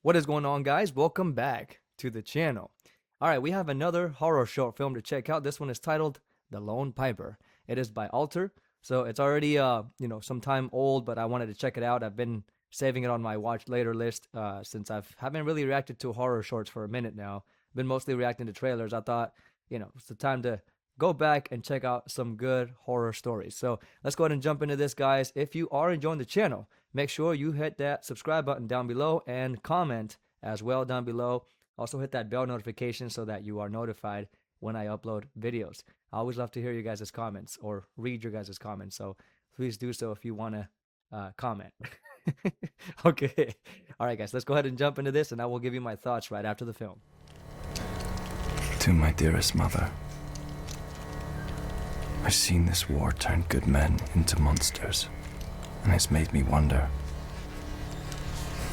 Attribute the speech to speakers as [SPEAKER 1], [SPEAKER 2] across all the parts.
[SPEAKER 1] What is going on, guys? Welcome back to the channel. All right, we have another horror short film to check out. This one is titled The Lone Piper. It is by Alter. So it's already some time old, but I wanted to check it out. I've been saving it on my watch later list since haven't really reacted to horror shorts for a minute now. Been mostly reacting to trailers. I thought, it's the time to go back and check out some good horror stories. So let's go ahead and jump into this, guys. If you are enjoying the channel, make sure you hit that subscribe button down below and comment as well down below. Also hit that bell notification so that you are notified when I upload videos. I always love to hear you guys' comments or read your guys' comments. So please do so if you want to comment. Okay. All right, guys, let's go ahead and jump into this, and I will give you my thoughts right after the film.
[SPEAKER 2] To my dearest mother, I've seen this war turn good men into monsters, and it's made me wonder,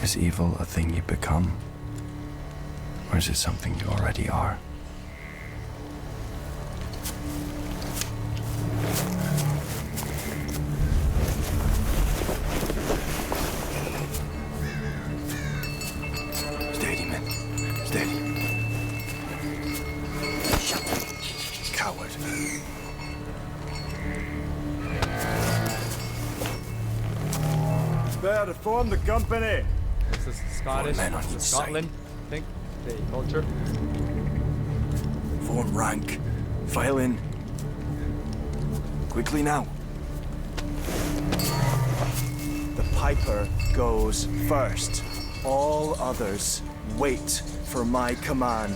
[SPEAKER 2] is evil a thing you become, or is it something you already are? Steady, man. Steady. Shut up, coward.
[SPEAKER 3] Better to form the company.
[SPEAKER 1] This is Scottish.
[SPEAKER 2] Men on
[SPEAKER 1] This is
[SPEAKER 2] each
[SPEAKER 1] Scotland, I think. The culture.
[SPEAKER 2] Form rank. File in. Quickly now.
[SPEAKER 3] The Piper goes first. All others wait for my command.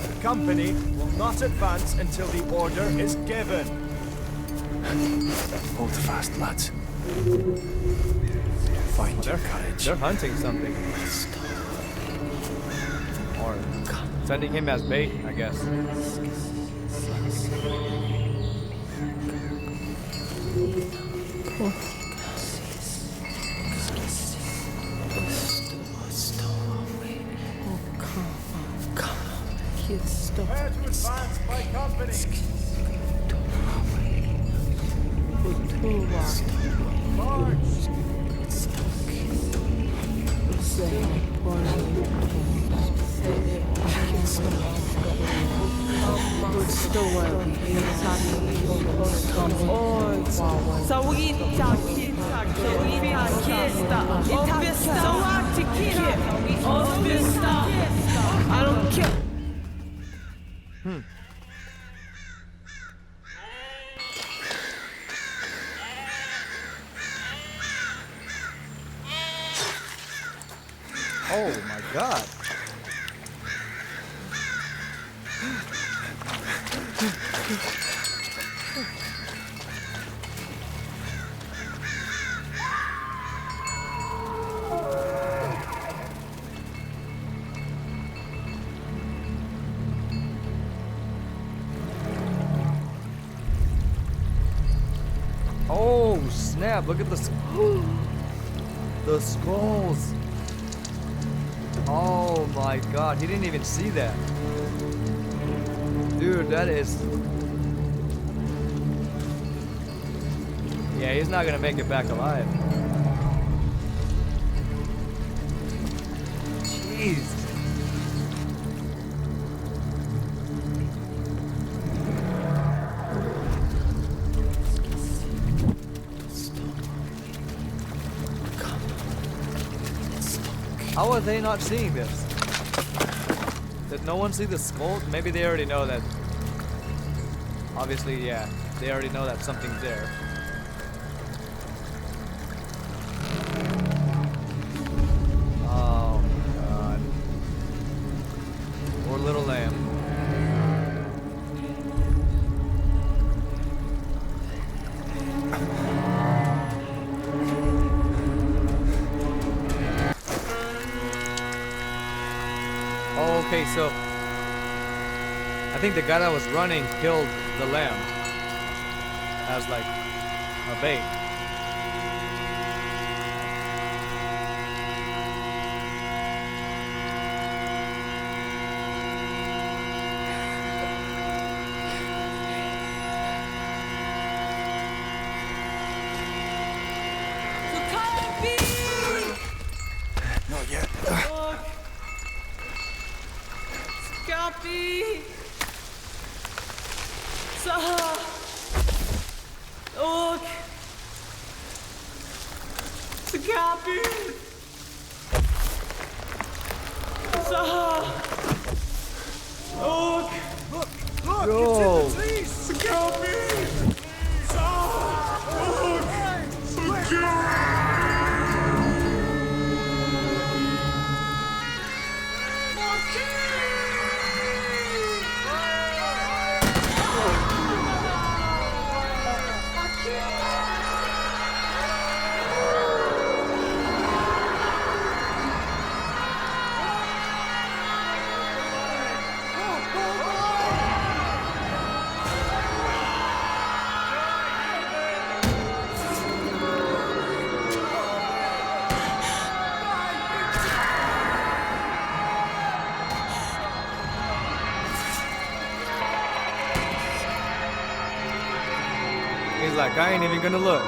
[SPEAKER 3] The company will not advance until the order is given.
[SPEAKER 2] Hold fast, lads. Find your courage.
[SPEAKER 1] They're hunting something. Or sending him as bait, I guess.
[SPEAKER 3] Prepare to advance my company. March.
[SPEAKER 4] I don't care.
[SPEAKER 1] Oh my god. Oh snap, look at the skulls. Oh my god, he didn't even see that. Dude, that is... Yeah, he's not gonna make it back alive. Jeez. How are they not seeing this? Did no one see the skull? Maybe they already know that. Obviously, yeah. They already know that something's there. Oh my god. Poor little lamb. Oh, okay, so I think the guy that was running killed the lamb as like a bait.
[SPEAKER 4] So come be
[SPEAKER 3] Look!
[SPEAKER 1] Yo.
[SPEAKER 3] It's in the trees!
[SPEAKER 1] He's like, I ain't even gonna look.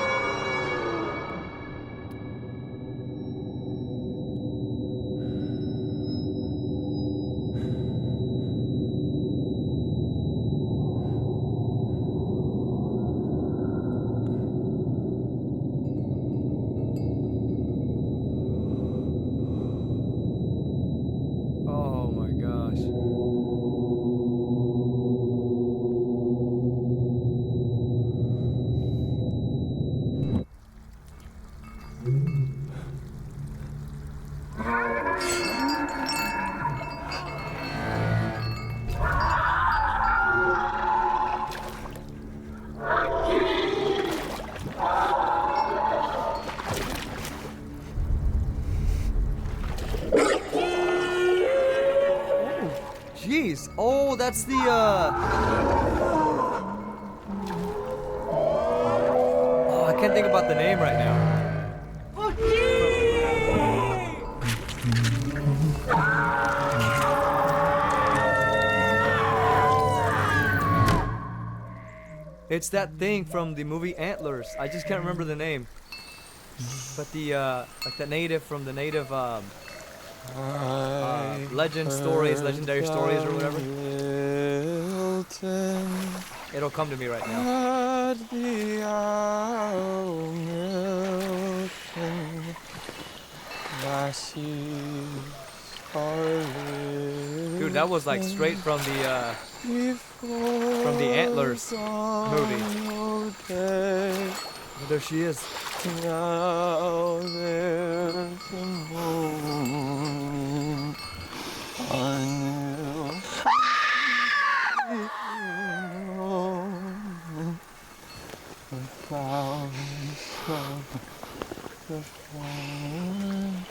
[SPEAKER 1] Oh my gosh. Jeez. Oh, that's the Oh, I can't think about the name right now. It's that thing from the movie Antlers. I just can't remember the name. But the like the native from the native legend stories, legendary stories or whatever. It'll come to me right now. Dude, that was like straight from the Antlers movie. Oh, there she is.
[SPEAKER 2] Now there's a moment I knew. The flowers of the flowers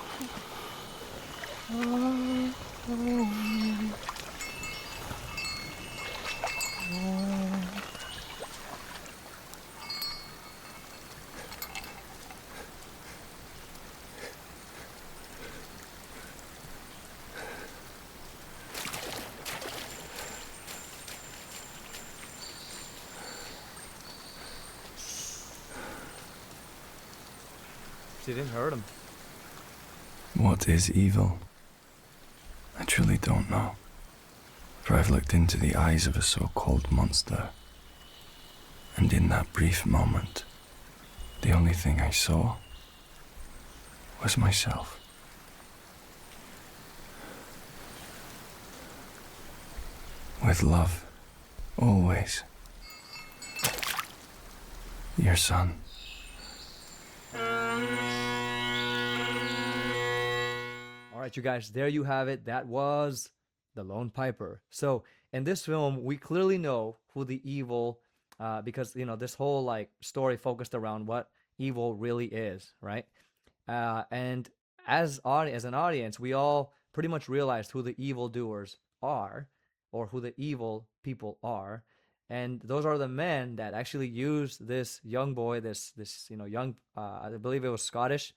[SPEAKER 1] She didn't hurt him.
[SPEAKER 2] What is evil? I truly don't know. For I've looked into the eyes of a so-called monster. And in that brief moment, the only thing I saw was myself. With love, always. Your son.
[SPEAKER 1] All right, you guys, there you have it. That was The Lone Piper. So in this film, we clearly know who the evil, because, you know, this whole like story focused around what evil really is, right? And as an audience, we all pretty much realized who the evildoers are, or who the evil people are. And those are the men that actually used this young boy, this young, I believe it was Scottish,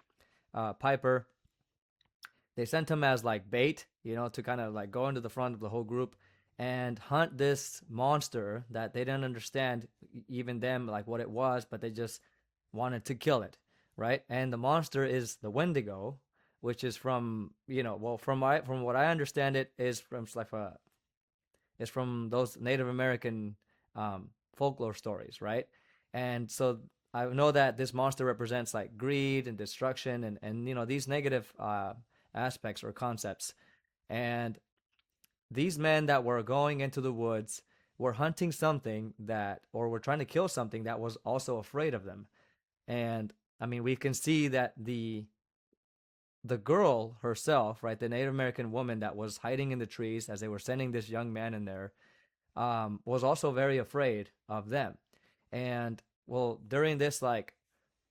[SPEAKER 1] Piper. They sent him as like bait, to kind of like go into the front of the whole group and hunt this monster that they didn't understand, even them, like what it was, but they just wanted to kill it, right? And the monster is the Wendigo, which is from, from what I understand, it is from it's from those Native American folklore stories, right? And so I know that this monster represents like greed and destruction and these negative aspects or concepts. And these men that were going into the woods were hunting something that, or were trying to kill something that was also afraid of them. And I mean, we can see that the girl herself, right, the Native American woman that was hiding in the trees as they were sending this young man in there, was also very afraid of them. And well, during this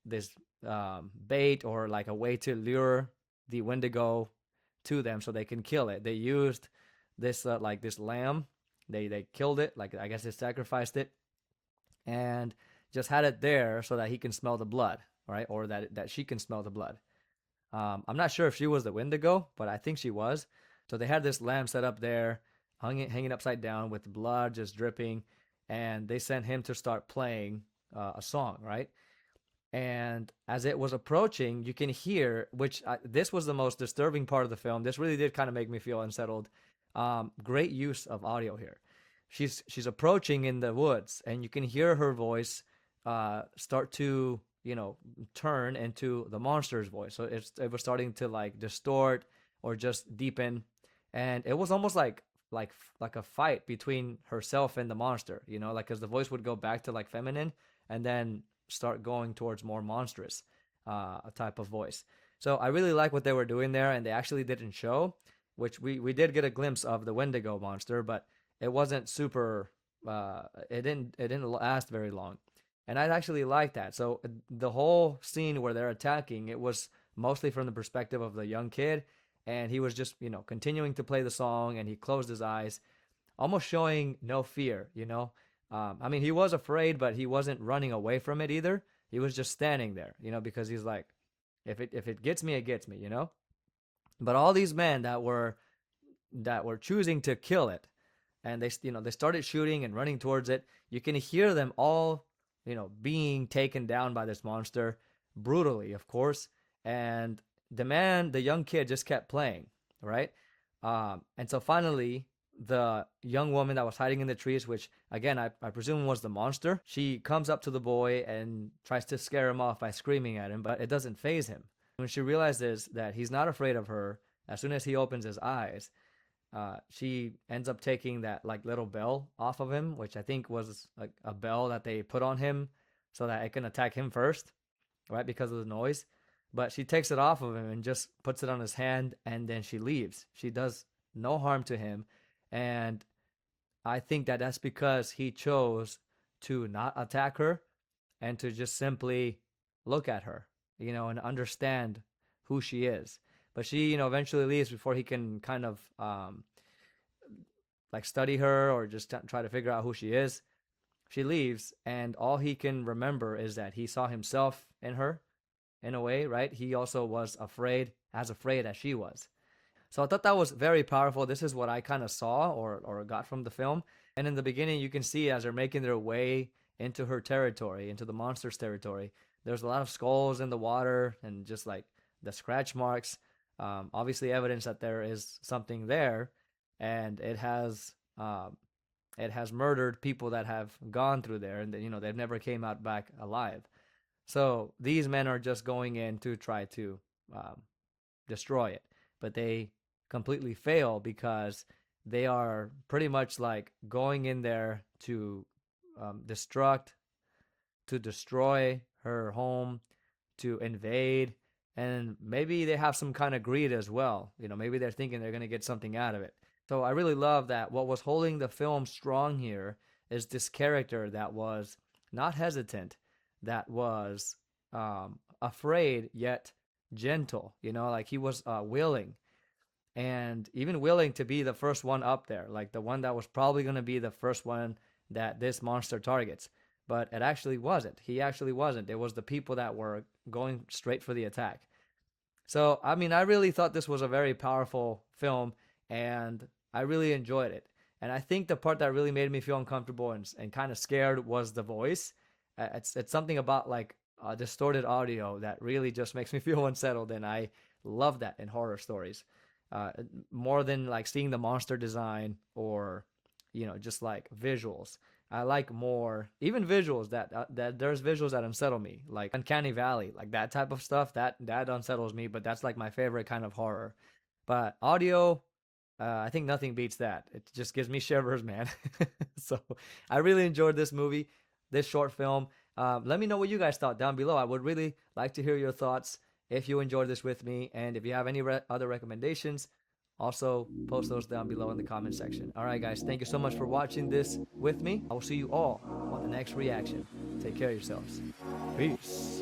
[SPEAKER 1] this bait, or like a way to lure the Wendigo to them so they can kill it, they used this this lamb. They killed it, like I guess they sacrificed it, and just had it there so that he can smell the blood, right, or that she can smell the blood. I'm not sure if she was the Wendigo, but I think she was. So they had this lamb set up there, hanging upside down with blood just dripping, and they sent him to start playing a song, right? And as it was approaching, you can hear, this was the most disturbing part of the film. This really did kind of make me feel unsettled. Great use of audio here. She's approaching in the woods, and you can hear her voice start to turn into the monster's voice. So it was starting to like distort or just deepen, and it was almost like a fight between herself and the monster, like, because the voice would go back to like feminine and then start going towards more monstrous type of voice. So I really like what they were doing there, and they actually didn't show, which we did get a glimpse of the Wendigo monster, but it wasn't super it didn't last very long. And I actually like that. So the whole scene where they're attacking, it was mostly from the perspective of the young kid, and he was just, continuing to play the song, and he closed his eyes, almost showing no fear, I mean, he was afraid, but he wasn't running away from it either. He was just standing there, because he's like, if it gets me, it gets me, But all these men that were choosing to kill it, and they started shooting and running towards it. You can hear them all, being taken down by this monster brutally, of course. And the young kid just kept playing, right? And so finally, the young woman that was hiding in the trees, which again, I presume was the monster, she comes up to the boy and tries to scare him off by screaming at him, but it doesn't faze him. When she realizes that he's not afraid of her, as soon as he opens his eyes, she ends up taking that like little bell off of him, which I think was like a bell that they put on him so that it can attack him first, right? Because of the noise. But she takes it off of him and just puts it on his hand, and then she leaves. She does no harm to him. And I think that that's because he chose to not attack her and to just simply look at her, and understand who she is. But she, eventually leaves before he can kind of like study her or just try to figure out who she is. She leaves, and all he can remember is that he saw himself in her, in a way, right? He also was afraid as she was. So I thought that was very powerful. This is what I kind of saw or got from the film. And in the beginning, you can see as they're making their way into her territory, into the monster's territory, there's a lot of skulls in the water and just like the scratch marks. Obviously evidence that there is something there, and it has murdered people that have gone through there, and they've never came out back alive. So these men are just going in to try to destroy it, but they completely fail because they are pretty much like going in there to destroy her home, to invade, and maybe they have some kind of greed as well. Maybe they're thinking they're going to get something out of it. So I really love that what was holding the film strong here is this character that was not hesitant, that was afraid yet gentle, like he was willing, and even willing to be the first one up there, like the one that was probably going to be the first one that this monster targets. But it actually wasn't. He actually wasn't. It was the people that were going straight for the attack. So, I mean, I really thought this was a very powerful film, and I really enjoyed it. And I think the part that really made me feel uncomfortable and kind of scared was the voice. It's something about like distorted audio that really just makes me feel unsettled, and I love that in horror stories. More than like seeing the monster design or, just like visuals. I like more even visuals that there's visuals that unsettle me, like Uncanny Valley, like that type of stuff that unsettles me. But that's like my favorite kind of horror. But audio, I think nothing beats that. It just gives me shivers, man. So I really enjoyed this movie, this short film. Let me know what you guys thought down below. I would really like to hear your thoughts if you enjoyed this with me, and if you have any other recommendations, also post those down below in the comment section. All right, guys, thank you so much for watching this with me. I will see you all on the next reaction. Take care of yourselves. Peace.